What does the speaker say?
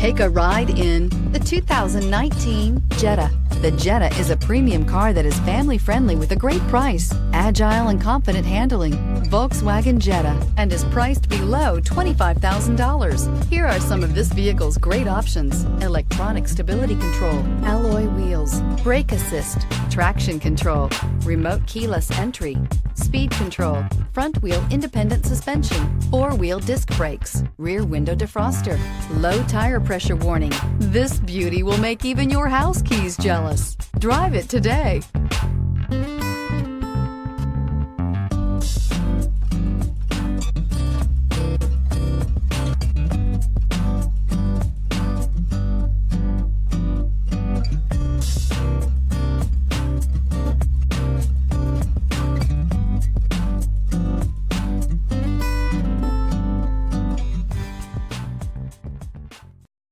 Take a ride in the 2019 Jetta. The Jetta is a premium car that is family-friendly with a great price, agile and confident handling. Volkswagen Jetta, and is priced below $25,000. Here are some of this vehicle's great options: electronic stability control, alloy wheels, brake assist, traction control, remote keyless entry, speed control, front wheel independent suspension, four-wheel disc brakes, rear window defroster, low tire pressure warning. This beauty will make even your house keys jealous. Drive it today.